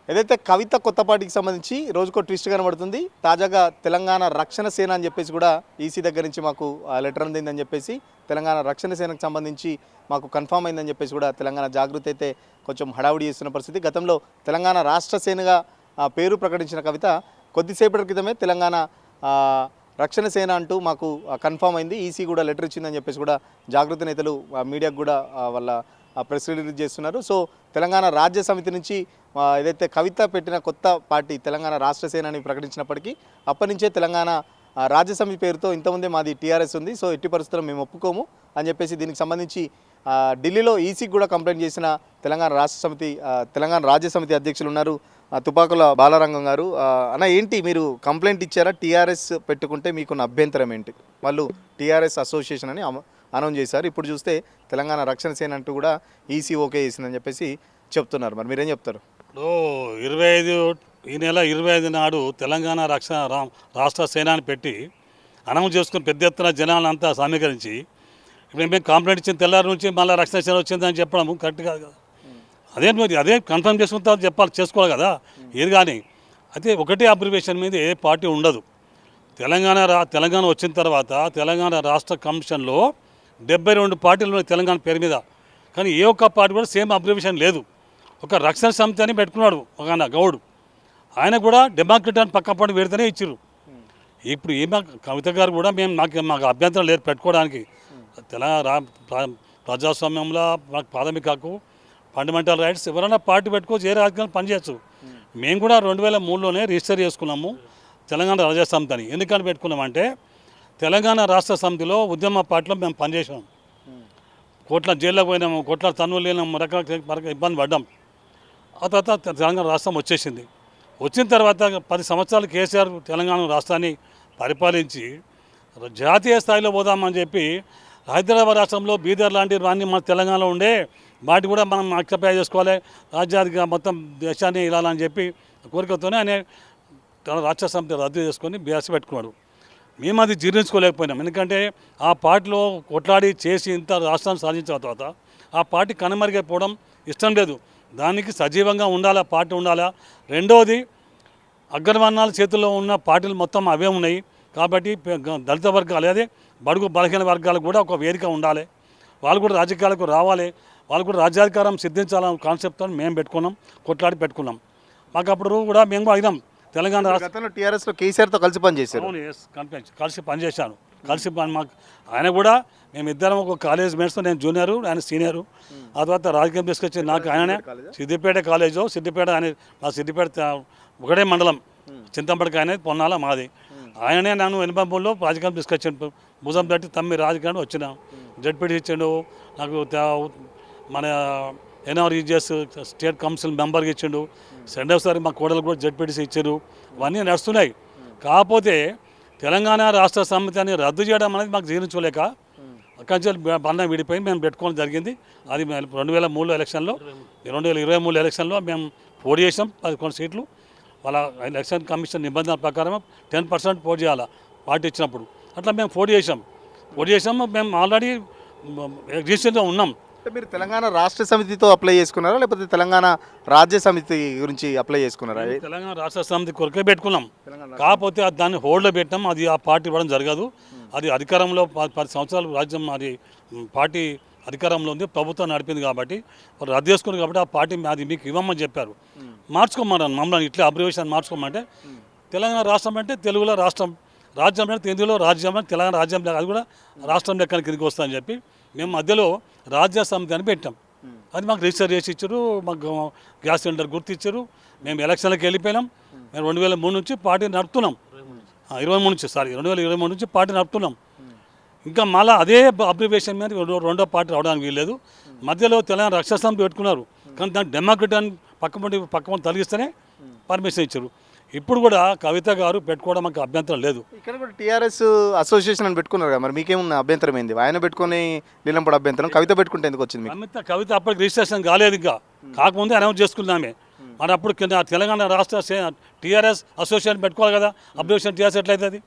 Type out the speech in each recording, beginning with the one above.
ఏదైతే కవిత కొత్త పార్టీకి సంబంధించి రోజుకో ట్విస్ట్ కనబడుతుంది. తాజాగా తెలంగాణ రక్షణ సేన అని చెప్పేసి కూడా ఈసీ దగ్గర నుంచి మాకు లెటర్ అందిందని చెప్పేసి తెలంగాణ రక్షణ సేనకు సంబంధించి మాకు కన్ఫామ్ అయిందని చెప్పేసి కూడా తెలంగాణ జాగృతి అయితే కొంచెం హడావుడి చేస్తున్న పరిస్థితి. గతంలో తెలంగాణ రాష్ట్ర సేనగా పేరు ప్రకటించిన కవిత కొద్దిసేపటి క్రితమే తెలంగాణ రక్షణ సేన అంటూ మాకు కన్ఫామ్ అయింది, ఈసీ కూడా లెటర్ ఇచ్చిందని చెప్పేసి కూడా జాగృతి నేతలు మీడియాకు కూడా వాళ్ళ ప్రెస్ రిలీజ్ చేస్తున్నారు. సో తెలంగాణ రాజ్య సమితి నుంచి ఏదైతే కవిత పెట్టిన కొత్త పార్టీ తెలంగాణ రాష్ట్ర సేన అని ప్రకటించినప్పటికీ అప్పటి నుంచే తెలంగాణ రాజ్య సమితి పేరుతో ఇంతకుముందే మాది టీఆర్ఎస్ ఉంది, సో ఎట్టి పరిస్థితుల్లో మేము ఒప్పుకోము అని చెప్పేసి దీనికి సంబంధించి ఢిల్లీలో ఈసీకి కూడా కంప్లైంట్ చేసిన తెలంగాణ తెలంగాణ రాజ్య సమితి అధ్యక్షులు ఉన్నారు తుపాకుల బాలరంగం గారు. అన్న ఏంటి మీరు కంప్లైంట్ ఇచ్చారా? టీఆర్ఎస్ పెట్టుకుంటే మీకున్న అభ్యంతరం ఏంటి? వాళ్ళు టీఆర్ఎస్ అసోసియేషన్ అని అనౌన్స్ చేశారు, ఇప్పుడు చూస్తే తెలంగాణ రక్షణ సేన అంటూ కూడా ఈసీ ఓకే చేసిందని చెప్పేసి చెప్తున్నారు. మరి మీరేం చెప్తారు? ఈ నెల 25 నాడు తెలంగాణ రాష్ట్ర సేనాని పెట్టి అనౌన్స్ చేసుకుని పెద్ద ఎత్తున జనాలంతా సమీకరించి ఇప్పుడు మేము కంప్లైంట్ ఇచ్చిన తెల్లారి నుంచి మళ్ళీ రక్షణ సేన వచ్చిందని చెప్పడం కరెక్ట్ కాదు కదా. అదే కన్ఫర్మ్ చేసుకున్న తర్వాత చేసుకోవాలి కదా ఏది కానీ. అయితే ఒకటే అబ్రివేషన్ మీద ఏ పార్టీ ఉండదు. తెలంగాణ వచ్చిన తర్వాత తెలంగాణ రాష్ట్ర కమిషన్లో 72 పార్టీలు ఉన్నాయి తెలంగాణ పేరు మీద, కానీ ఏ ఒక్క పార్టీ కూడా సేమ్ అబ్రివేషన్ లేదు. ఒక రక్షణ సమితి అని పెట్టుకున్నాడు ఒక గౌడు, ఆయన కూడా డెమోక్రట్ అని పక్క పాటు పెడితేనే ఇచ్చారు. ఇప్పుడు కవిత గారు కూడా మాకు అభ్యంతరం లేదు పెట్టుకోవడానికి. ప్రజాస్వామ్యంలో మాకు ప్రాథమిక హక్కు, ఫండమెంటల్ రైట్స్, ఎవరైనా పార్టీ పెట్టుకోవచ్చు, ఏ రాజకీయాలు పనిచేయచ్చు. మేము కూడా 2003లోనే రిజిస్టర్ చేసుకున్నాము తెలంగాణ రాజ్య సమితి అని. ఎందుకని పెట్టుకున్నామంటే తెలంగాణ రాష్ట్ర సమితిలో ఉద్యమ పార్టీలో మేము పనిచేసాం, కోట్ల జైల్లోకి పోయినాము, కోట్ల తన్నులు లేనాము, రకరకాల ఇబ్బంది పడ్డాం. ఆ తర్వాత తెలంగాణ రాష్ట్రం వచ్చేసింది. వచ్చిన తర్వాత 10 సంవత్సరాలు కేసీఆర్ తెలంగాణ రాష్ట్రాన్ని పరిపాలించి జాతీయ స్థాయిలో పోదామని చెప్పి హైదరాబాద్ రాష్ట్రంలో బీదర్ లాంటివన్నీ మన తెలంగాణలో ఉండే వాటి కూడా మనం ఆక్యుపై చేసుకోవాలి, రాజ్యాధిక మొత్తం దేశాన్ని ఇలాలని చెప్పి కోరికతోనే ఆయన రాష్ట్ర సమితి రద్దు చేసుకొని బీఆర్ఎస్ పెట్టుకున్నాడు. మేము అది జీర్ణించుకోలేకపోయినాం. ఎందుకంటే ఆ పార్టీలో కొట్లాడి చేసి ఇంత రాష్ట్రాన్ని సాధించిన తర్వాత ఆ పార్టీ కనుమరుగైపోవడం ఇష్టం లేదు. దానికి సజీవంగా ఉండాలా, పార్టీ ఉండాలా. రెండవది అగ్రవర్ణాల చేతుల్లో ఉన్న పార్టీలు మొత్తం అవే ఉన్నాయి కాబట్టి దళిత వర్గాలు అదే బడుగు బలహీన వర్గాలకు కూడా ఒక వేదిక ఉండాలి, వాళ్ళు కూడా రాజకీయాలకు రావాలి, వాళ్ళు కూడా రాజ్యాధికారం సిద్ధించాలన్న కాన్సెప్ట్తో మేము పెట్టుకున్నాం, కొట్లాడి పెట్టుకున్నాం. మాకు అప్పుడు కూడా మేము అయినాం తెలంగాణ రాష్ట్రంలో టీఆర్ఎస్లో కేసీఆర్తో కలిసి పనిచేశారు. కలిసి పనిచేశాను. మాకు ఆయన కూడా మేమిద్దరం ఒక కాలేజ్ మేట్స్తో, నేను జూనియరు ఆయన సీనియరు. ఆ తర్వాత రాజకీయం తీసుకొచ్చి నాకు ఆయననే సిద్దిపేట కాలేజు, ఆయన మా సిద్దిపేట ఒకటే మండలం, చింతంపడికి ఆయన పొన్నాల మాది. ఆయననే నన్ను ఎనభైలో రాజకీయం తీసుకొచ్చాడు, భుజం తట్టి తమ్మి రాజకీయం వచ్చిన జడ్పీటీ ఇచ్చాడు నాకు, మన ఎన్ఆర్ఈజిఎస్ స్టేట్ కౌన్సిల్ మెంబర్గా ఇచ్చిండు. రెండవసారి మా కోడలు కూడా జడ్పీటీసీ ఇచ్చారు. ఇవన్నీ నడుస్తున్నాయి. కాకపోతే తెలంగాణ రాష్ట్ర సమితి అని రద్దు చేయడం అనేది మాకు జీర్ణించుకోలేక అక్కడి బంధం విడిపోయి మేము పెట్టుకోవడం జరిగింది. అది 2003 ఎలక్షన్లో 2023 ఎలక్షన్లో మేము పోటీ చేసాం 11 సీట్లు. వాళ్ళ ఎలక్షన్ కమిషన్ నిబంధనల ప్రకారం 10% పోటీ చేయాలి పార్టీ ఇచ్చినప్పుడు. అట్లా మేము పోటీ చేసాము. మేము ఆల్రెడీ రిజిస్టర్లో ఉన్నాం. మీరు తెలంగాణ రాష్ట్ర సమితితో అప్లై చేసుకున్నారా లేకపోతే తెలంగాణ రాజ్య సమితి గురించి అప్లై చేసుకున్నారా? తెలంగాణ రాష్ట్ర సమితి కొరకే పెట్టుకున్నాం. కాకపోతే దాన్ని హోల్డ్లో పెట్టాం. అది ఆ పార్టీ ఇవ్వడం జరగదు. అది అధికారంలో 10 సంవత్సరాలు రాజ్యం అది పార్టీ అధికారంలో ఉంది, ప్రభుత్వం నడిపింది కాబట్టి వాళ్ళు రద్దు చేసుకున్నారు. కాబట్టి ఆ పార్టీ అది మీకు ఇవ్వమని చెప్పారు. మార్చుకోమన్నారు మమ్మల్ని, ఇట్లా అబ్రివేషన్ మార్చుకోమంటే తెలంగాణ రాష్ట్రం అంటే తెలుగులో రాష్ట్రం, రాజ్యం అంటే తెలుగులో రాజ్యం అంటే తెలంగాణ రాజ్యం, అది కూడా రాష్ట్రం లెక్కన కిందకి వస్తుందని చెప్పి మేము మధ్యలో రాజ్య సమితి అని పెట్టాం. అది మాకు రిజిస్టర్ చేసి ఇచ్చారు, మాకు గ్యాస్ సిలిండర్ గుర్తు ఇచ్చారు. మేము ఎలక్షన్లకు వెళ్ళిపోయినాం. మేము 2003 నుంచి పార్టీ నడుపుతున్నాం. 2023 నుంచి పార్టీ నడుపుతున్నాం. ఇంకా మళ్ళీ అదే అబ్రివేషన్ మీద రెండో పార్టీ రావడానికి వీల్లేదు. మధ్యలో తెలంగాణ రక్షణ సమితి పెట్టుకున్నారు, కానీ దాన్ని డెమోక్రట్ అని పక్క తొలగిస్తేనే పర్మిషన్ ఇచ్చారు. ఇప్పుడు కూడా కవిత గారు పెట్టుకోవడం మాకు అభ్యంతరం లేదు. ఇక్కడ కూడా టీఆర్ఎస్ అసోసియేషన్ అని పెట్టుకున్నారు కదా, మరి మీకేమున్న అభ్యంతరం ఏంది? ఆయన పెట్టుకుని నీలంపడ అభ్యంతరం, కవిత పెట్టుకుంటే ఎందుకు వచ్చింది? కవిత అప్పటికి రిజిస్ట్రేషన్ కాలేదు, ఇంకా కాకముందే అనౌన్స్ చేసుకున్నామే. మరి అప్పుడు తెలంగాణ రాష్ట్ర టీఆర్ఎస్ అసోసియేషన్ పెట్టుకోవాలి కదా, అబ్రివేషన్ టీఆర్ఎస్ ఎట్లయితుంది?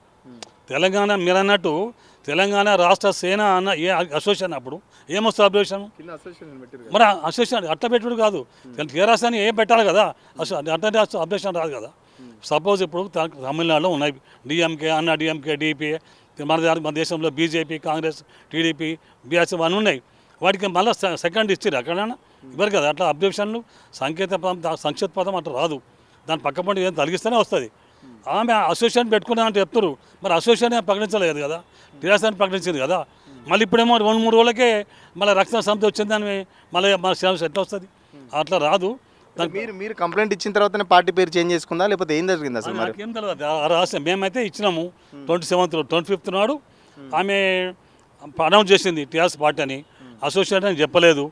తెలంగాణ మీరు అన్నట్టు తెలంగాణ రాష్ట్ర సేన అన్న ఏ అసోసియేషన్ అప్పుడు ఏమొస్తుంది అబ్జర్వేషన్? కింద అసోసియేషన్ పెట్టారు కదా. మరి అసోసియేషన్ అట్ట పెట్టుడు కాదు, టీఆర్ఎస్ అని ఏం పెట్టాలి కదా, అట్ట అబ్జర్వేషన్ రాదు కదా. సపోజ్ ఇప్పుడు తమిళనాడులో ఉన్నాయి డిఎంకే, అన్న డిఎంకే, డిపిఏ, మన దేశంలో బీజేపీ, కాంగ్రెస్, టీడీపీ, బీఆర్ఎస్ అన్నీ ఉన్నాయి. వాటికి మళ్ళీ సెకండ్ ఇచ్చారు అక్కడైనా ఇవ్వరు కదా. అట్లా అబ్జర్వేషన్లు సంక్షిప్త పదం అట్లా రాదు, దాని పక్క పంట ఏం తొలగిస్తేనే వస్తుంది. ఆమె అసోసియేషన్ పెట్టుకున్నా అంటే చెప్తారు, మరి అసోసియేషన్ ప్రకటించలేదు కదా, టీఆర్ఎస్ అని ప్రకటించింది కదా. మళ్ళీ ఇప్పుడేమో 2-3 రోజులకే మళ్ళీ రక్షణ సమితి వచ్చిందని మళ్ళీ మన సేవ ఎట్లా వస్తుంది? అట్లా రాదు. మీరు కంప్లైంట్ ఇచ్చిన తర్వాతనే పార్టీ పేరు చేంజ్ చేసుకుందా లేకపోతే ఏం జరిగింది అసలు? మరి నాకేం తెలియదు ఆ రహస్యం. మేమైతే ఇచ్చినాము 27th నాడు ఆమె అనౌన్స్ చేసింది టీఆర్ఎస్ పార్టీ అని, అసోసియేషన్ అని చెప్పలేదు.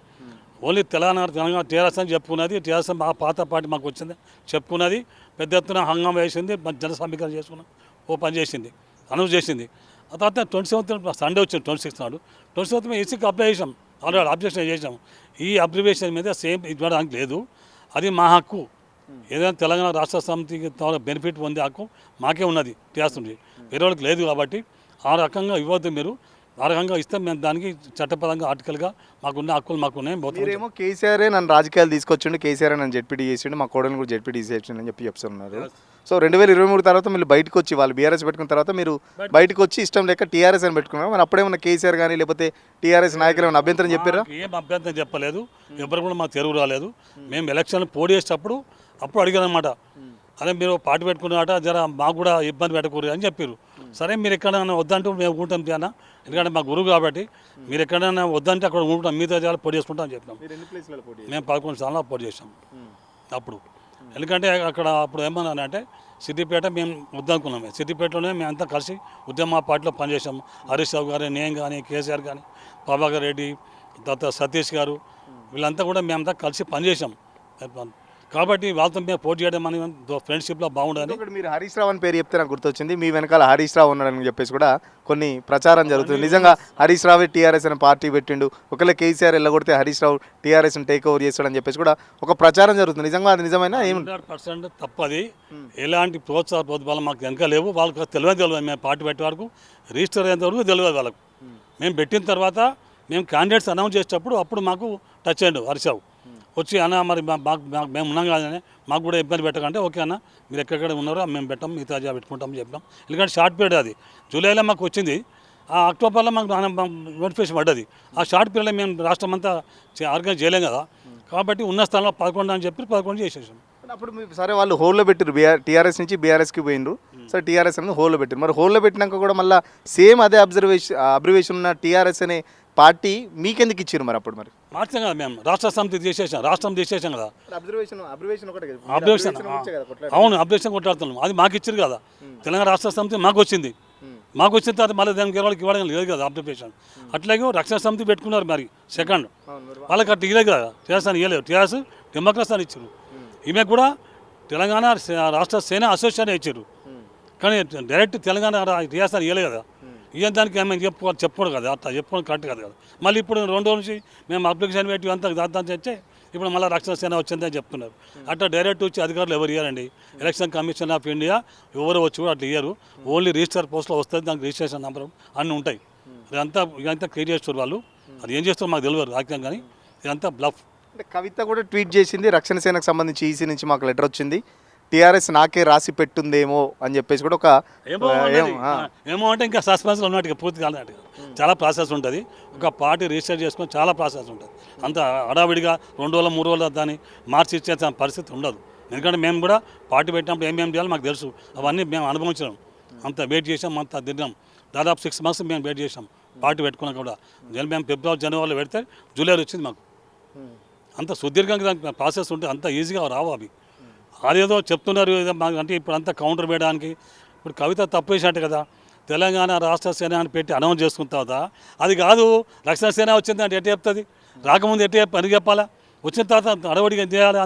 ఓన్లీ తెలంగాణ టీఆర్ఎస్ అని చెప్పుకున్నది. టీఆర్ఎస్ మా పాత పార్టీ మాకు వచ్చింది చెప్పుకున్నది. పెద్ద ఎత్తున హంగామా వేసింది, జన సమీకరణ చేసుకున్నాం, ఓ పని చేసింది, అనౌన్స్ చేసింది. ఆ తర్వాత 27th సండే వచ్చింది, 26th నాడు 27th మేము ఈసీకి అప్లై చేసాం, ఆల్రెడీ అబ్జెక్షన్ చేసాం. ఈ అబ్రివేషన్ మీద సేమ్ ఇవ్వడానికి లేదు, అది మా హక్కు. ఏదైనా తెలంగాణ రాష్ట్ర సమితికి బెనిఫిట్ పొందే హక్కు మాకే ఉన్నది, టీఆర్ఎస్ ఉంది, వేరే వాళ్ళకి లేదు. కాబట్టి ఆ రకంగా ఇవ్వద్దు మీరు. ఆ రకంగా ఇస్తే మేము దానికి చట్టపరంగా ఆర్టికల్గా మాకున్న హక్కులు మాకున్నాయి. మీరేమో కేసీఆరే నన్ను రాజకీయాలు తీసుకొచ్చిండు, కేసీఆర్ నన్ను జెడ్పీటీ చేసిండు, మా కోడని కూడా జెడ్పీటీ చేసిండు అని చెప్తున్నారు. సో 2023 తర్వాత మీరు బయటకు వచ్చి వాళ్ళు బీఆర్ఎస్ పెట్టుకున్న తర్వాత మీరు బయటకు వచ్చి ఇష్టం లేక టీఆర్ఎస్ అని పెట్టుకున్నారు. మరి అప్పుడేమన్నా కేసీఆర్ కానీ లేకపోతే టీఆర్ఎస్ నాయకులు ఏమైనా అభ్యంతరం చెప్పారా? ఏం అభ్యంతరం చెప్పలేదు, ఎవరు కూడా మాకు తెరువు రాలేదు. మేము ఎలక్షన్ పోటీ చేసేటప్పుడు అప్పుడు అడిగాను అనమాట, అదే మీరు పార్టీ పెట్టుకున్నాట జర మాకు కూడా ఇబ్బంది పెట్టకూడదు అని చెప్పారు. సరే మీరు ఎక్కడైనా వద్దంటూ మేము ఉంటాం అన్న, ఎందుకంటే మా గురువు కాబట్టి మీరు ఎక్కడైనా వద్దంటే అక్కడ ఉంటాం, మిగతా జాలు పోటీ చేసుకుంటాం అని చెప్పినాం. మేము 11 స్థానాలు పోటీ చేసాం అప్పుడు. ఎందుకంటే అక్కడ అప్పుడు ఏమన్నానంటే సిద్దిపేట మేము వద్దనుకున్నాం. సిద్దిపేటలోనే మేము అంతా కలిసి ఉద్యమ పార్టీలో పనిచేసాము. హరీష్ రావు గారు, నేను కానీ, కేసీఆర్ కానీ, ప్రభాకర్ రెడ్డి, తర్వాత సతీష్ గారు, వీళ్ళంతా కూడా మేమంతా కలిసి పనిచేసాం. కాబట్టి వాళ్ళతో మేము పోటీ చేయడం అని ఫ్రెండ్షిప్లో బాగుండని. ఇక్కడ మీరు హరీష్ రావు అని పేరు చెప్తే నాకు గుర్తొచ్చింది, మీ వెనకాల హరీష్ రావు ఉన్నాడని చెప్పేసి కూడా కొన్ని ప్రచారం జరుగుతుంది. నిజంగా హరీష్ రావే టీఆర్ఎస్ అని పార్టీ పెట్టిండు, ఒకవేళ కేసీఆర్ వెళ్ళగొడితే హరీష్ రావు టీఆర్ఎస్ని టేక్ ఓవర్ చేస్తాడని చెప్పేసి కూడా ఒక ప్రచారం జరుగుతుంది. నిజంగా అది నిజమైనా? 100% తప్పది. ఎలాంటి ప్రోత్సాహం మాకు వెనక లేవు. వాళ్ళకి తెలియదు. మేము పార్టీ పెట్టే వరకు రిజిస్టర్ అయ్యేంత వరకు తెలియదు వాళ్ళకు. మేము పెట్టిన తర్వాత మేము క్యాండిడేట్స్ అనౌన్స్ చేసేటప్పుడు అప్పుడు మాకు టచ్ అయ్యండు హరీష్ రావు వచ్చి, అన్న మరి మేము ఉన్నాం కాదని మాకు కూడా ఇబ్బంది పెట్టకంటే, ఓకే అన్న మీరు ఎక్కడెక్కడ ఉన్నారో మేము పెట్టాం, మిగతా జాబ్ పెట్టుకుంటామని చెప్పాం. ఎందుకంటే షార్ట్ పీరియడ్ అది జూలైలో మాకు వచ్చింది, ఆ అక్టోబర్లో మాకు నోటిఫికేషన్ పడ్డది. ఆ షార్ట్ పీరియడ్లో మేము రాష్ట్రం అంతా ఆర్గనైజ్ చేయలేం కదా. కాబట్టి ఉన్న స్థానంలో 11 అని చెప్పి 11 చేసేసాం. అప్పుడు మీరు సరే వాళ్ళు హోల్లో పెట్టారు, టీఆర్ఎస్ నుంచి బీఆర్ఎస్కి పోయిండ్రు, సరే టీఆర్ఎస్ అనేది హోల్లో పెట్టారు. మరి హోల్లో పెట్టినాక కూడా మళ్ళీ సేమ్ అదే అబ్రివేషన్ ఉన్న టీఆర్ఎస్ అనే పార్టీ మీకెందుకు ఇచ్చారు మరి అప్పుడు? మరి మార్చాం కదా మేము, రాష్ట్ర సమితి తీసేసాం, రాష్ట్రం తీసేసాం కదా. అబ్జర్వేషన్ అవును, అబ్జర్వేషన్ కొట్లాడుతున్నాం, అది మాకు ఇచ్చారు కదా. తెలంగాణ రాష్ట్ర సమితి మాకు వచ్చింది, మాకు వచ్చిన తర్వాత మళ్ళీ దానికి వాళ్ళకి ఇవ్వడం లేదు కదా అబ్జర్వేషన్. అట్లాగే రక్షణ సమితి పెట్టుకున్నారు మరి సెకండ్, వాళ్ళకి అట్లా ఇవ్వలేదు కదా. టీఆర్ఎస్ అని ఇవ్వలేదు, టీఆర్ఎస్ డెమోక్రసీ అని ఇచ్చారు. ఈమె కూడా తెలంగాణ రాష్ట్ర సేన అసోసియేషన్ ఇచ్చారు, కానీ డైరెక్ట్ తెలంగాణ టీఆర్ఎస్ అని ఇవ్వలేదు కదా. ఇవన్నీ దానికి ఏమైనా చెప్పుకోడు కదా, అట్లా చెప్పుకోవడం కరెక్ట్ కాదు కదా. మళ్ళీ ఇప్పుడు 2 రోజుల నుంచి మేము అప్లికేషన్ పెట్టి అంతా దాంతో తెచ్చే ఇప్పుడు మళ్ళీ రక్షణ సేన వచ్చిందని చెప్తున్నారు. అట్లా డైరెక్ట్ వచ్చి అధికారులు ఎవరు ఇయ్యారండి. ఎలక్షన్ కమిషన్ ఆఫ్ ఇండియా ఎవరు వచ్చి కూడా అట్లా ఇయ్యరు. ఓన్లీ రిజిస్టర్ పోస్ట్లో వస్తుంది, దానికి రిజిస్ట్రేషన్ నెంబర్ అన్నీ ఉంటాయి. ఇదంతా క్రియేట్ చేస్తారు వాళ్ళు, అది ఏం చేస్తారో మాకు తెలియదు రాజ్యం, కానీ ఇదంతా బ్లఫ్. అంటే కవిత కూడా ట్వీట్ చేసింది, రక్షణ సేనకు సంబంధించి ఈసీ నుంచి మాకు లెటర్ వచ్చింది, టీఆర్ఎస్ నాకే రాసి పెట్టుందేమో అని చెప్పేసి కూడా ఒక ఏమో అంటే ఇంకా సస్పెన్స్లో ఉన్నట్టుగా పూర్తి కాదు. చాలా ప్రాసెస్ ఉంటుంది, ఒక పార్టీ రిజిస్టర్ చేసుకొని చాలా ప్రాసెస్ ఉంటుంది. అంత హడావిడిగా 2 రోజులు 3 రోజులు దాన్ని మార్చి ఇచ్చే పరిస్థితి ఉండదు. ఎందుకంటే మేము కూడా పార్టీ పెట్టినప్పుడు ఏమేమి చేయాలో మాకు తెలుసు, అవన్నీ మేము అనుభవించినాం. అంత వెయిట్ చేసాం, అంత తిన్నాం. దాదాపు 6 months మేము వెయిట్ చేసాం పార్టీ పెట్టుకున్నాక కూడా. మేము ఫిబ్రవరి జనవరిలో పెడితే జూలైలో వచ్చింది మాకు. అంత సుదీర్ఘంగా దానికి ప్రాసెస్ ఉంటే అంత ఈజీగా రావు అవి. అదేదో చెప్తున్నారు అంటే ఇప్పుడు అంతా కౌంటర్ వేయడానికి. ఇప్పుడు కవిత తప్పు వేసినట్టు కదా, తెలంగాణ రాష్ట్ర సేన అని పెట్టి అనౌన్స్ చేసుకున్న తర్వాత అది కాదు రక్షణ సేన వచ్చింది అంటే ఎట్ట చెప్తుంది? రాకముందు ఎట్ట పని చెప్పాలా? వచ్చిన తర్వాత అడవడిగా చేయాలి.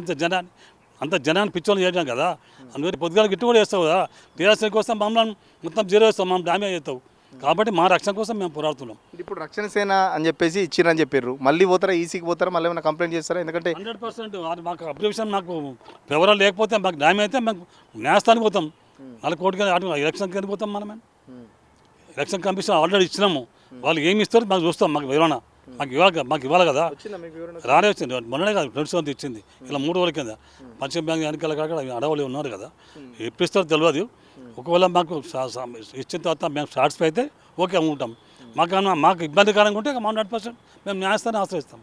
అంత జనాన్ని పిచ్చోళ్ళు చేయడం కదా. అందుకని పొద్దుగాల గిట్టు కూడా వేస్తావు కదా. టీఆర్ఎస్ కోసం మమ్మల్ని మొత్తం 0 వేస్తాం, మమ్మల్ని డ్యామేజ్ అవుతావు. కాబట్టి మా రక్షణ కోసం మేము పోరాడుతున్నాం. ఇప్పుడు రక్షణ సేన అని చెప్పేసి ఇచ్చిరని చెప్పారు, మళ్ళీ పోతారా ఈసీకి పోతారా, మళ్ళీ ఏమైనా కంప్లైంట్ చేస్తారా? ఎందుకంటే 100% మాకు అబ్జర్వేషన్ మాకు వివరాలు లేకపోతే మాకు న్యాయం అయితే మేము న్యాయస్థానికి పోతాం. మళ్ళీ కోర్టుకి ఎలక్షన్కి వెళ్ళిపోతాం. మనమే ఎలక్షన్ కమిషన్ ఆల్రెడీ ఇచ్చినాము, వాళ్ళు ఏమి ఇస్తారో మాకు చూస్తాం, మాకు ఇవ్వాలి కదా. రానే వచ్చింది మొన్ననే కాదు, 2 ఇచ్చింది, ఇలా 3 రోజుల కింద పశ్చిమ బ్యాంక్ ఎన్నికల కాక అడవులు ఉన్నారు కదా, ఎప్పుడు ఇస్తారో తెలియదు. ఒకవేళ మాకు ఇచ్చిన తర్వాత మేము సాటిస్ఫై అయితే ఓకే ఉంటాం, మాకు ఇబ్బందికరంగా ఉంటే 100% మేము న్యాయస్థానాన్ని ఆశ్రయిస్తాం.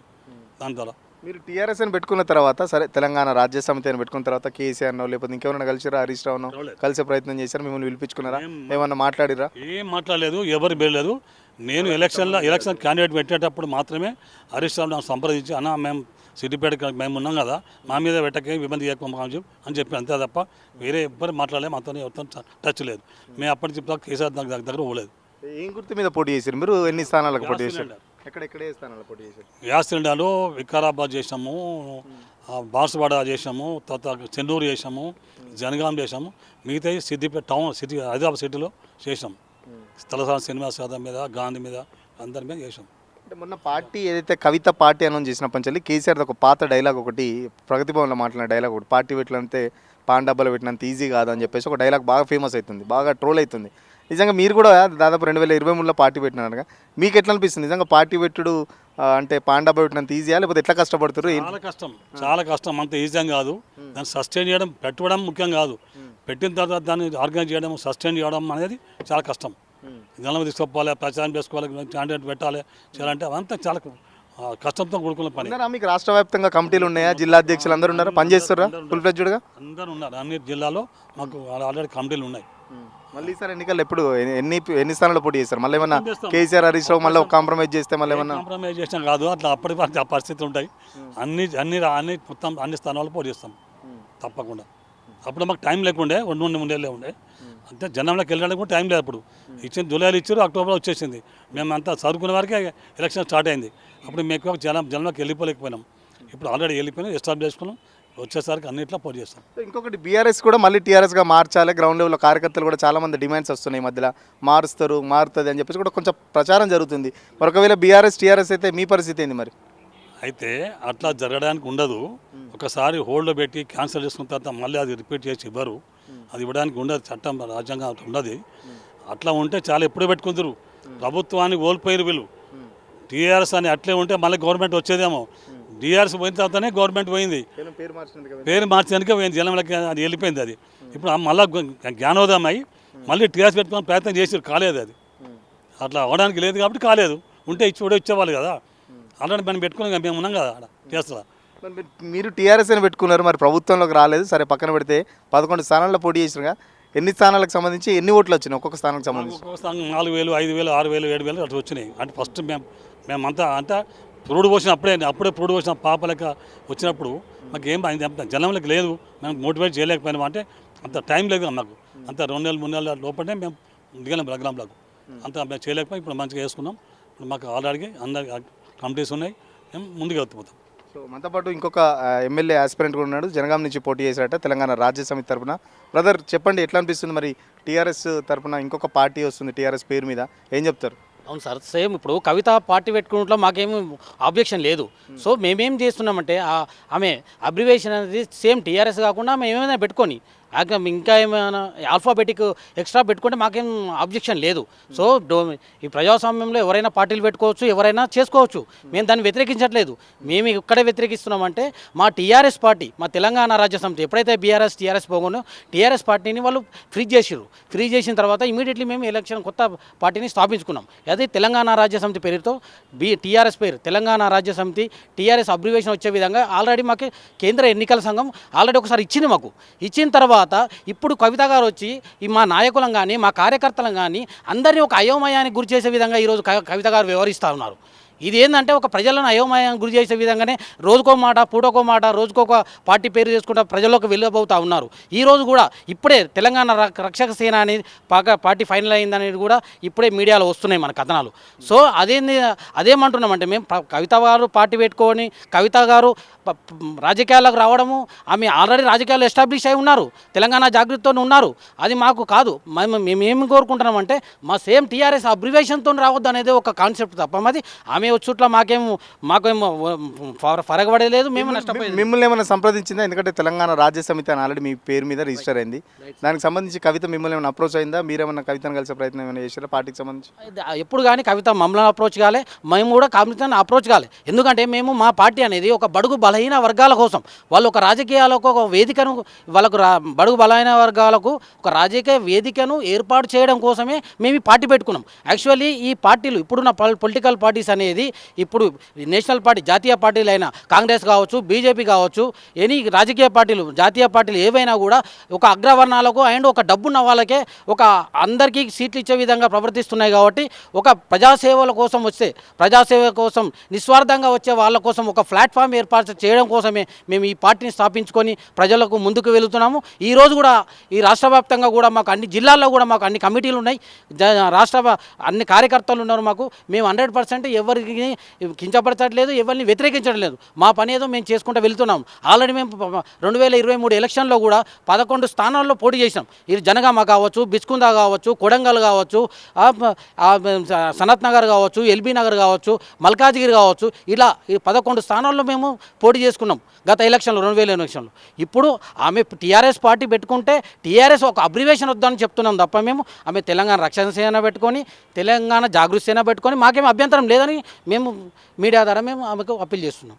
దాని ద్వారా మీరు టీఆర్ఎస్ని పెట్టుకున్న తర్వాత, సరే తెలంగాణ రాజ్య సమితి అని పెట్టుకున్న తర్వాత కేసీఆర్నో లేకపోతే ఇంకెవరైనా కలిసిరా, హరీష్ రావునో కలిసే ప్రయత్నం చేశారు, మిమ్మల్ని పిలిపించుకున్నారా, ఏమన్నా మాట్లాడిరా? ఏం మాట్లాడలేదు, ఎవరు వెళ్ళలేదు. నేను ఎలక్షన్ క్యాండిడేట్ పెట్టేటప్పుడు మాత్రమే హరీష్ రావు నాకు సంప్రదించి, అన్న మేము సిద్దిపేట మేము ఉన్నాం కదా, మా మీద పెట్టకే ఇబ్బంది చేయకపో అని చెప్పి, అంతే తప్ప వేరే ఎవ్వరు మాట్లాడలేదు, మాతో ఎవరితో టచ్ లేదు. మేము అప్పటి చెప్పి కేసీఆర్ దగ్గర పోలేదు. ఏం గుర్తు మీద పోటీ చేశారు మీరు? ఎన్ని స్థానాలకు పోటీ చేశారు? ఎక్కడెక్కడే స్థానాలు పోటీ చేశారు? యాసిలిండాలో వికారాబాద్ చేసాము, బాన్సువాడ చేసాము, తర్వాత చెన్నూరు చేసాము, జనగాం చేసాము, మిగతా సిద్దిపేట టౌన్ సిటీ హైదరాబాద్ సిటీలో చేసాం. తలసాని శ్రీనివాస్ యాదవ్ మీద, గాంధీ మీద, అందరి మీద చేసాం. అంటే మొన్న పార్టీ ఏదైతే కవిత పార్టీ అనౌన్స్ చేసినప్పటి నుంచి కేసీఆర్ ఒక పాత డైలాగ్ ఒకటి, ప్రగతి భవన్లో మాట్లాడిన డైలాగ్ ఒకటి, పార్టీ పెట్టినంతే పాన్ డబ్బాలు పెట్టినంత ఈజీ కాదని చెప్పేసి ఒక డైలాగ్ బాగా ఫేమస్ అవుతుంది, బాగా ట్రోల్ అవుతుంది. నిజంగా మీరు కూడా దాదాపు 2023లో పార్టీ పెట్టినారుగా, మీకు ఎట్లా అనిపిస్తుంది నిజంగా పార్టీ పెట్టుడు అంటే పాన్ డబ్బా పెట్టినంత ఈజీయా, లేకపోతే ఎట్లా కష్టపడుతారు? చాలా కష్టం, అంత ఈజీగా కాదు. దాన్ని సస్టైన్ చేయడం, పెట్టడం ముఖ్యం కాదు, పెట్టిన తర్వాత దాన్ని ఆర్గనైజ్ చేయడం, సస్టైన్ చేయడం అనేది చాలా కష్టం. జనం తీసుకోవాలి, ప్రచారం చేసుకోవాలి, క్యాండిడేట్ పెట్టాలి, చేయాలంటే అదంతా చాలా కష్టంతో కూడుకున్న పని. మీకు రాష్ట్ర వ్యాప్తంగా కమిటీలు ఉన్నాయా? జిల్లా అధ్యక్షులు అందరూ ఉన్నారా? పనిచేస్తారా ఫుల్ ఫ్లెడ్జ్డ్గా? అందరూ ఉన్నారు, అన్ని జిల్లాలో మాకు ఆల్రెడీ కమిటీలు ఉన్నాయి. మళ్ళీ సార్ ఎన్నికలు ఎప్పుడు ఎన్ని స్థానాల్లో పోటీ చేస్తారు? మళ్ళీ ఏమన్నా కేసీఆర్ హరీష్ రావు మళ్ళీ కాంప్రమైజ్ చేస్తే మళ్ళీ ఏమన్నా? కాంప్రమైజ్ చేసినా కాదు, అట్లా అప్పటికి ఆ పరిస్థితి ఉంటాయి. అన్ని మొత్తం అన్ని స్థానాల్లో పోటీ చేస్తాం తప్పకుండా. అప్పుడు మాకు టైం లేకుండే, 2 ఉండే అంతే, జనంలోకి వెళ్ళడానికి కూడా టైం లేదు. అప్పుడు ఇచ్చింది జూలైలో ఇచ్చారు, అక్టోబర్లో వచ్చేసింది. మేమంతా చదువుకునే వారికి ఎలక్షన్ స్టార్ట్ అయింది. అప్పుడు మేము జనంలోకి వెళ్ళిపోలేకపోయినాం. ఇప్పుడు ఆల్రెడీ వెళ్ళిపోయినాం, ఎస్టాబ్లిష్ చేసుకున్నాం, వచ్చేసరికి అన్నిట్లో పోటీ చేస్తాం. ఇంకొకటి బీఆర్ఎస్ కూడా మళ్ళీ టీఆర్ఎస్గా మార్చాలి, గ్రౌండ్ లెవెల్లో కార్యకర్తలు కూడా చాలామంది డిమాండ్స్ వస్తున్నాయి, మధ్యలో మారుతుంది అని చెప్పేసి కూడా కొంచెం ప్రచారం జరుగుతుంది. ఒకవేళ బీఆర్ఎస్ టీఆర్ఎస్ అయితే మీ పరిస్థితి ఏంది మరి? అయితే అట్లా జరగడానికి ఉండదు. ఒకసారి హోల్డ్లో పెట్టి క్యాన్సిల్ చేసుకున్న తర్వాత మళ్ళీ అది రిపీట్ చేసి ఇవ్వరు, అది ఇవ్వడానికి ఉండదు, చట్టం రాజ్యాంగం ఉండదు. అట్లా ఉంటే చాలా ఎప్పుడూ పెట్టుకుందరు, ప్రభుత్వాన్ని కోల్పోయారు వీళ్ళు. టీఆర్ఎస్ అని అట్లే ఉంటే మళ్ళీ గవర్నమెంట్ వచ్చేదేమో. టీఆర్ఎస్ పోయిన తర్వాతనే గవర్నమెంట్ పోయింది, పేరు మార్చడానికే పోయింది, జనంలోకి అది వెళ్ళిపోయింది. అది ఇప్పుడు మళ్ళీ జ్ఞానోదయం అయ్యి మళ్ళీ టీఆర్ఎస్ పెట్టుకొని ప్రయత్నం చేసి కాలేదు. అది అట్లా అవ్వడానికి లేదు కాబట్టి కాలేదు, ఉంటే ఇచ్చేవాళ్ళు కదా. ఆల్రెడీ మనం పెట్టుకుని మేము ఉన్నాం కదా టీఆర్ఎస్లో. మీరు టీఆర్ఎస్ అని పెట్టుకున్నారు, మరి ప్రభుత్వంలోకి రాలేదు. సరే పక్కన పెడితే 11 స్థానాల్లో పోటీ చేసినాగా, ఎన్ని స్థానాలకు సంబంధించి ఎన్ని ఓట్లు వచ్చినాయి ఒక్కొక్క స్థానానికి సంబంధించి? ఒక్కొక్క స్థానం 4,000, 5,000, 6,000, 7,000 అట్లా వచ్చినాయి. అంటే ఫస్ట్ మేమంతా అంతా పురుడు పోసిన అప్పుడే పురుడు పోసిన పాప లెక్క వచ్చినప్పుడు మాకు ఏం జనంలోకి లేదు, మేము మోటివేట్ చేయలేకపోయినాం. అంటే అంత టైం లేదు మాకు, అంత 2 నెలలు 3 నెలల లోపలనే మేము దిగలేం ప్రోగ్రాంలకు, అంత మేము చేయలేకపోయి ఇప్పుడు మంచిగా వేసుకున్నాం. ఇప్పుడు మాకు ఆల్రెడీ అందరి కమిటీస్ ఉన్నాయి, మేము ముందుకు వెళ్తున్నాం. సో మనతో పాటు ఇంకొక ఎమ్మెల్యే ఆస్పిరెంట్ కూడా ఉన్నాడు, జనగాం నుంచి పోటీ చేశారట తెలంగాణ రాజ్య సమితి తరఫున. బ్రదర్ చెప్పండి, ఎట్లా అనిపిస్తుంది మరి? టీఆర్ఎస్ తరఫున ఇంకొక పార్టీ వస్తుంది టీఆర్ఎస్ పేరు మీద, ఏం చెప్తారు? అవును సార్, సేమ్ ఇప్పుడు కవిత పార్టీ పెట్టుకున్నట్లో మాకేమి ఆబ్జెక్షన్ లేదు. సో మేమేం చేస్తున్నామంటే ఆమె అబ్రివేషన్ అనేది సేమ్ టీఆర్ఎస్ కాకుండా మేము ఏమైనా పెట్టుకొని ఇంకా ఏమైనా ఆల్ఫాబెటిక్ ఎక్స్ట్రా పెట్టుకుంటే మాకేం ఆబ్జెక్షన్ లేదు. సో ఈ ప్రజాస్వామ్యంలో ఎవరైనా పార్టీలు పెట్టుకోవచ్చు, ఎవరైనా చేసుకోవచ్చు, మేము దాన్ని వ్యతిరేకించట్లేదు. మేము ఇక్కడే వ్యతిరేకిస్తున్నామంటే మా టీఆర్ఎస్ పార్టీ, మా తెలంగాణ రాజ్య సమితి ఎప్పుడైతే టీఆర్ఎస్ పోగొనో టీఆర్ఎస్ పార్టీని వాళ్ళు ఫ్రీ చేసిన తర్వాత ఇమీడియట్లీ మేము కొత్త పార్టీని స్థాపించుకున్నాం. అది తెలంగాణ రాజ్య సమితి పేరుతో టీఆర్ఎస్ పేరు తెలంగాణ రాజ్య సమితి, టీఆర్ఎస్ అబ్రివేషన్ వచ్చే విధంగా ఆల్రెడీ మాకు కేంద్ర ఎన్నికల సంఘం ఆల్రెడీ ఒకసారి ఇచ్చింది. మాకు ఇచ్చిన తర్వాత ఇప్పుడు కవిత గారు వచ్చి మా నాయకులను కానీ మా కార్యకర్తలను కానీ అందరినీ ఒక అయోమయానికి గురి చేసే విధంగా ఈరోజు కవిత గారు వ్యవహరిస్తూ ఉన్నారు. ఇది ఏంటంటే ఒక ప్రజలను అయోమయానికి గురి చేసే విధంగానే రోజుకో మాట పూటకో మాట రోజుకొక పార్టీ పేరు చేసుకుంటూ ప్రజల్లోకి వెళ్ళబోతూ ఉన్నారు. ఈరోజు కూడా ఇప్పుడే తెలంగాణ రక్షక సేన అనేది పార్టీ ఫైనల్ అయిందనేది కూడా ఇప్పుడే మీడియాలో వస్తున్నాయి మన కథనాలు. సో అదేమంటున్నామంటే మేము కవిత గారు పార్టీ పెట్టుకొని కవిత గారు రాజకీయాలకు రావడము, ఆమె ఆల్రెడీ రాజకీయాలు ఎస్టాబ్లిష్ అయి ఉన్నారు, తెలంగాణ జాగృతితో ఉన్నారు. అది మాకు కాదు. మేము ఏమి కోరుకుంటున్నామంటే మా సేమ్ టీఆర్ఎస్ అబ్రివేషన్తో రావద్దు అనేది ఒక కాన్సెప్ట్ తప్ప, అది ఆమె వచ్చుట్లా మాకేమో ఫరగబడలేదు, మేము నష్టపోయింది. మిమ్మల్ని ఏమైనా సంప్రదించిందా? ఎందుకంటే తెలంగాణ రాజ్య సమితి అని ఆల్రెడీ మీ పేరు మీద రిజిస్టర్ అయింది. దానికి సంబంధించి కవిత మిమ్మల్ని ఏమైనా అప్రోచ్ అయిందా? మీరేమన్నా కవితను కలిసే ప్రయత్నం ఏమైనా చేశారా పార్టీకి సంబంధించి? ఎప్పుడు కానీ కవిత మమ్మల్ని అప్రోచ్ కాలే, మేము కూడా కవితను అప్రోచ్ కాలే. ఎందుకంటే మేము మా పార్టీ అనేది ఒక బడుగు బలహీన వర్గాల కోసం, వాళ్ళు ఒక రాజకీయాలకు ఒక వేదికను, వాళ్ళకు బడుగు బలహీన వర్గాలకు ఒక రాజకీయ వేదికను ఏర్పాటు చేయడం కోసమే మేము ఈ పార్టీ పెట్టుకున్నాం. యాక్చువల్లీ ఈ పార్టీలు ఇప్పుడున్న పొలిటికల్ పార్టీస్ అనేది ఇప్పుడు నేషనల్ పార్టీ జాతీయ పార్టీలు అయినా కాంగ్రెస్ కావచ్చు, బీజేపీ కావచ్చు, ఎనీ రాజకీయ పార్టీలు జాతీయ పార్టీలు ఏవైనా కూడా ఒక అగ్రవర్ణాలకు అండ్ ఒక డబ్బున్న వాళ్ళకే ఒక అందరికీ సీట్లు ఇచ్చే విధంగా ప్రవర్తిస్తున్నాయి. కాబట్టి ఒక ప్రజాసేవల కోసం వస్తే, ప్రజాసేవ కోసం నిస్వార్థంగా వచ్చే వాళ్ళ కోసం ఒక ప్లాట్ఫామ్ ఏర్పాటు చేయడం కోసమే మేము ఈ పార్టీని స్థాపించుకొని ప్రజలకు ముందుకు వెళుతున్నాము. ఈరోజు కూడా ఈ రాష్ట్ర వ్యాప్తంగా కూడా మాకు అన్ని జిల్లాల్లో కూడా మాకు అన్ని కమిటీలు ఉన్నాయి, అన్ని కార్యకర్తలు ఉన్నారు మాకు. మేము 100% ఎవరికి కించపరచట్లేదు, ఎవరిని వ్యతిరేకించడం లేదు. మా పని ఏదో మేము చేసుకుంటూ వెళ్తున్నాం. ఆల్రెడీ మేము 2023 ఎలక్షన్లో కూడా 11 స్థానాల్లో పోటీ చేసినాం. ఇది జనగామ కావచ్చు, బిచ్కుందా కావచ్చు, కొడంగల్ కావచ్చు, సనత్ నగర్ కావచ్చు, ఎల్బీ నగర్ కావచ్చు, మల్కాజ్గిరి కావచ్చు, ఇలా ఈ 11 స్థానాల్లో మేము పోటీ చేసుకున్నాం గత ఎలక్షన్లో, 2000 ఎలక్షన్లో. ఇప్పుడు ఆమె టీఆర్ఎస్ పార్టీ పెట్టుకుంటే టీఆర్ఎస్ ఒక అబ్రివేషన్ వద్దని చెప్తున్నాం తప్ప మేము ఆమె తెలంగాణ రక్షణ సేన పెట్టుకొని, తెలంగాణ జాగృతి సేన పెట్టుకొని మాకేం అభ్యంతరం లేదని మేము మీడియా ద్వారా మేము ఆమెకు అప్పీల్ చేస్తున్నాం.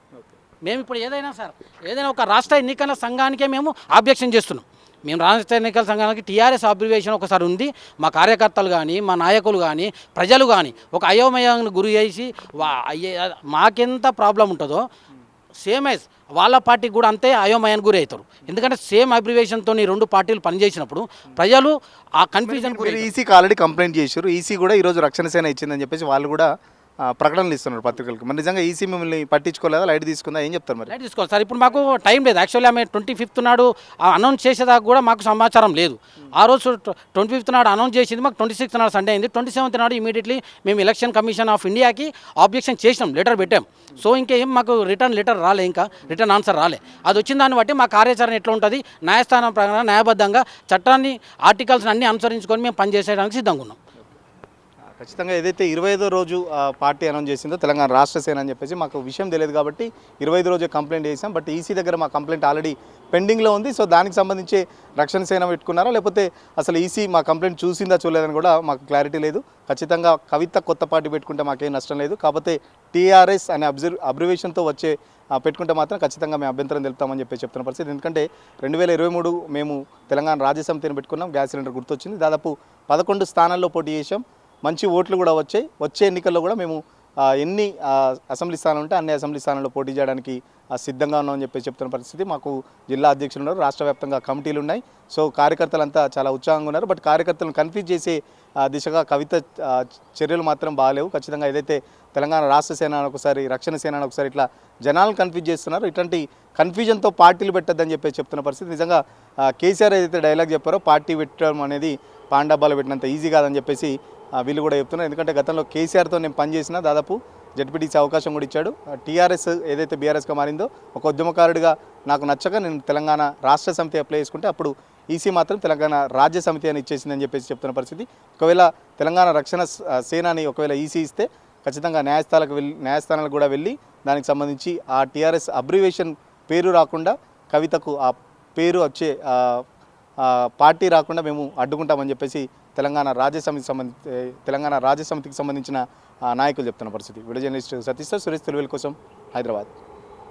మేము ఇప్పుడు ఏదైనా ఒక రాష్ట్ర ఎన్నికల సంఘానికే మేము ఆబ్జెక్షన్ చేస్తున్నాం. మేము రాష్ట్ర ఎన్నికల సంఘానికి టీఆర్ఎస్ అబ్రివేషన్ ఒకసారి ఉంది. మా కార్యకర్తలు కానీ, మా నాయకులు కానీ, ప్రజలు కానీ ఒక అయోమయానికి గురి చేసి మాకెంత ప్రాబ్లం ఉంటుందో సేమ్ యాజ్ వాళ్ళ పార్టీకి కూడా అంతే అయోమయానికి గురి అవుతారు. ఎందుకంటే సేమ్ అబ్రివేషన్తో రెండు పార్టీలు పనిచేసినప్పుడు ప్రజలు ఆ కన్ఫ్యూజన్ గురి. ఈసీకి ఆల్రెడీ కంప్లైంట్ చేశారు. ఈసీ కూడా ఈరోజు రక్షణ సేన ఇచ్చిందని చెప్పేసి వాళ్ళు కూడా ప్రకటనలు ఇస్తున్నారు పత్రికలకు. మరి నిజంగా ఈసీ మిమ్మల్ని పట్టించుకోలేదా, లైట్ తీసుకుందా, ఏం చెప్తారు? మరి లైట్ తీసుకోవాలి సార్. ఇప్పుడు మాకు టైం లేదు. యాక్చువల్లీ ఆమె 25th నాడు అనౌన్స్ చేసేదాకా కూడా మాకు సమాచారం లేదు. ఆ రోజు 25th నాడు అనౌన్స్ చేసింది, మాకు 26th నాడు సండే అయింది. 27th నాడు ఇమీడియట్లీ మేము ఎలక్షన్ కమిషన్ ఆఫ్ ఇండియాకి ఆబ్జెక్షన్ చేసినాం, లెటర్ పెట్టాం. సో ఇంకేం మాకు రిటర్న్ లెటర్ రాలే, ఇంకా రిటర్న్ ఆన్సర్ రాలే. అది వచ్చిన దాన్ని బట్టి మా కార్యాచరణ ఎట్లా ఉంటుంది, న్యాయస్థానం ప్రకారం న్యాయబద్ధంగా చట్టాన్ని ఆర్టికల్స్ అన్ని అనుసరించుకొని మేము పనిచేసేయడానికి సిద్ధంగా ఉన్నాం. ఖచ్చితంగా ఏదైతే 25వ రోజు పార్టీ అనౌన్స్ చేసిందో తెలంగాణ రాష్ట్ర సేన అని చెప్పేసి మాకు విషయం తెలియదు కాబట్టి 25 రోజే కంప్లైంట్ చేసాం. బట్ ఈసీ దగ్గర మా కంప్లైంట్ ఆల్రెడీ పెండింగ్లో ఉంది. సో దానికి సంబంధించి రక్షణ సేన పెట్టుకున్నారా, లేకపోతే అసలు ఈసీ మా కంప్లైంట్ చూసిందా చూడలేదని కూడా మాకు క్లారిటీ లేదు. ఖచ్చితంగా కవిత కొత్త పార్టీ పెట్టుకుంటే మాకేం నష్టం లేదు. కాకపోతే టీఆర్ఎస్ అనే అబ్రివేషన్తో వచ్చే పెట్టుకుంటే మాత్రం ఖచ్చితంగా మేము అభ్యంతరం తెలుపుతామని చెప్పి చెప్తున్న పరిస్థితి. ఎందుకంటే 2023 మేము తెలంగాణ రాజ్య సమితిని పెట్టుకున్నాం. గ్యాస్ సిలిండర్ గుర్తొచ్చింది. దాదాపు 11 స్థానాల్లో పోటీ చేసాం. మంచి ఓట్లు కూడా వచ్చాయి. వచ్చే ఎన్నికల్లో కూడా మేము ఎన్ని అసెంబ్లీ స్థానాలు ఉంటే అన్ని అసెంబ్లీ స్థానాల్లో పోటీ చేయడానికి సిద్ధంగా ఉన్నామని చెప్పి చెప్తున్న పరిస్థితి. మాకు జిల్లా అధ్యక్షులు ఉన్నారు, రాష్ట్ర వ్యాప్తంగా కమిటీలు ఉన్నాయి. సో కార్యకర్తలంతా చాలా ఉత్సాహంగా ఉన్నారు. బట్ కార్యకర్తలను కన్ఫ్యూజ్ చేసే దిశగా కవిత చర్యలు మాత్రం బాగాలేవు. ఖచ్చితంగా ఏదైతే తెలంగాణ రాష్ట్ర సేన ఒకసారి, రక్షణ సేన ఒకసారి ఇట్లా జనాలను కన్ఫ్యూజ్ చేస్తున్నారు. ఇట్లాంటి కన్ఫ్యూజన్తో పార్టీలు పెట్టద్దని చెప్పి చెప్తున్న పరిస్థితి. నిజంగా కేసీఆర్ ఏదైతే డైలాగ్ చెప్పారో పార్టీ పెట్టడం అనేది పాండబ్బాలు పెట్టినంత ఈజీ కాదని చెప్పేసి వీళ్ళు కూడా చెప్తున్నారు. ఎందుకంటే గతంలో కేసీఆర్తో నేను పనిచేసిన దాదాపు జడ్పీటీసీ అవకాశం కూడా ఇచ్చాడు. టీఆర్ఎస్ ఏదైతే బీఆర్ఎస్గా మారిందో ఒక ఉద్యమకారుడిగా నాకు నచ్చక నేను తెలంగాణ రాష్ట్ర సమితి అప్లై చేసుకుంటే అప్పుడు ఈసీ మాత్రం తెలంగాణ రాజ్య సమితి అని ఇచ్చేసిందని చెప్పేసి చెప్తున్న పరిస్థితి. ఒకవేళ తెలంగాణ రక్షణ సేనాని ఒకవేళ ఈసీ ఇస్తే ఖచ్చితంగా న్యాయస్థానాలకు కూడా వెళ్ళి దానికి సంబంధించి ఆ టీఆర్ఎస్ అబ్రివేషన్ పేరు రాకుండా కవితకు ఆ పేరు వచ్చే పార్టీ రాకుండా మేము అడ్డుకుంటామని చెప్పేసి తెలంగాణ రాజ్య సమితికి సంబంధించిన నాయకులు చెప్తున్న పరిస్థితి. వీడియో జర్నలిస్ట్ సతీష్ సురేష్ తెలుగుల కోసం, హైదరాబాద్.